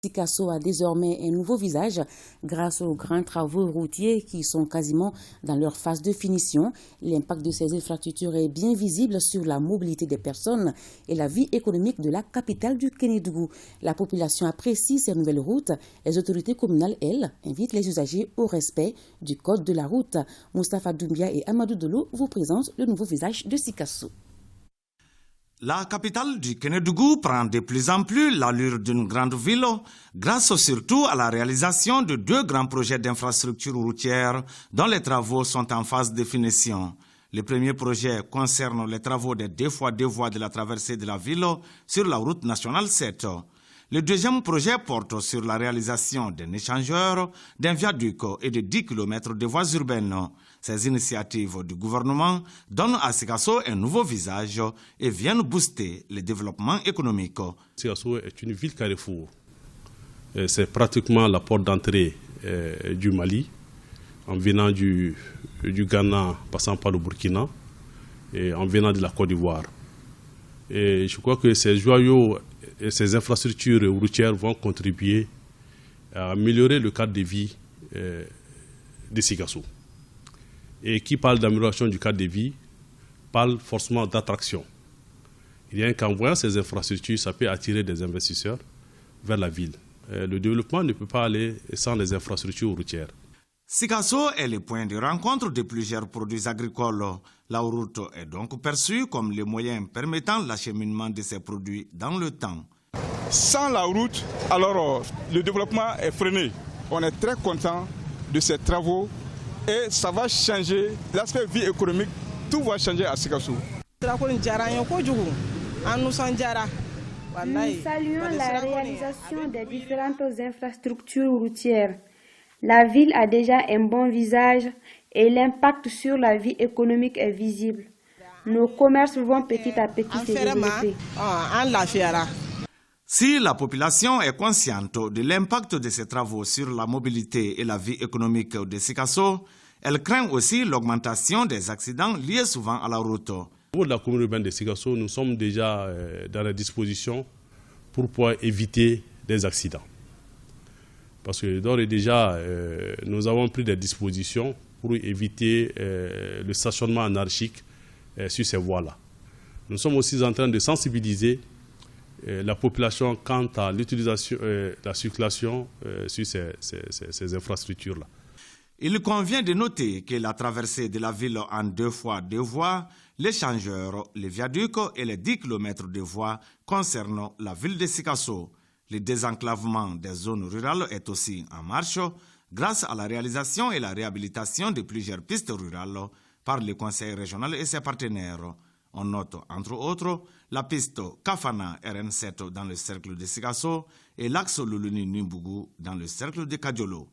Sikasso a désormais un nouveau visage grâce aux grands travaux routiers qui sont quasiment dans leur phase de finition. L'impact de ces infrastructures est bien visible sur la mobilité des personnes et la vie économique de la capitale du Kénédougou. La population apprécie ces nouvelles routes. Les autorités communales, elles, invitent les usagers au respect du code de la route. Moustapha Doumbia et Amadou Dolo vous présentent le nouveau visage de Sikasso. La capitale du Kénédougou prend de plus en plus l'allure d'une grande ville grâce surtout à la réalisation de 2 grands projets d'infrastructures routières dont les travaux sont en phase de finition. Le premier projet concerne les travaux des 2x2 voies de la traversée de la ville sur la route nationale 7. Le deuxième projet porte sur la réalisation d'un échangeur, d'un viaduc et de 10 km de voies urbaines. Ces initiatives du gouvernement donnent à Sikasso un nouveau visage et viennent booster le développement économique. Sikasso est une ville carrefour. C'est pratiquement la porte d'entrée du Mali, en venant du Ghana, passant par le Burkina, et en venant de la Côte d'Ivoire. Et je crois que ces joyaux et ces infrastructures routières vont contribuer à améliorer le cadre de vie de Sikasso. Et qui parle d'amélioration du cadre de vie, parle forcément d'attraction. Rien qu'en voyant ces infrastructures, ça peut attirer des investisseurs vers la ville. Le développement ne peut pas aller sans les infrastructures routières. Sikasso est le point de rencontre de plusieurs produits agricoles. La route est donc perçue comme le moyen permettant l'acheminement de ces produits dans le temps. Sans la route, alors le développement est freiné. On est très content de ces travaux et ça va changer l'aspect vie économique. Tout va changer à Sikasso. Nous saluons la réalisation des différentes infrastructures routières. La ville a déjà un bon visage et l'impact sur la vie économique est visible. Nos commerces vont petit à petit se développer. Si la population est consciente de l'impact de ces travaux sur la mobilité et la vie économique de Sikasso, elle craint aussi l'augmentation des accidents liés souvent à la route. Au niveau de la commune urbaine de Sikasso, nous sommes déjà dans la disposition pour pouvoir éviter des accidents. Parce que d'ores et déjà, nous avons pris des dispositions pour éviter le stationnement anarchique sur ces voies-là. Nous sommes aussi en train de sensibiliser la population quant à l'utilisation, la circulation sur ces infrastructures-là. Il convient de noter que la traversée de la ville en 2x2 voies, l'échangeur, les viaducs et les 10 km de voies concernent la ville de Sikasso. Le désenclavement des zones rurales est aussi en marche grâce à la réalisation et la réhabilitation de plusieurs pistes rurales par le conseil régional et ses partenaires. On note entre autres la piste Kafana RN7 dans le cercle de Sikasso et l'axe Luluni-Nimbougou dans le cercle de Kadiolo.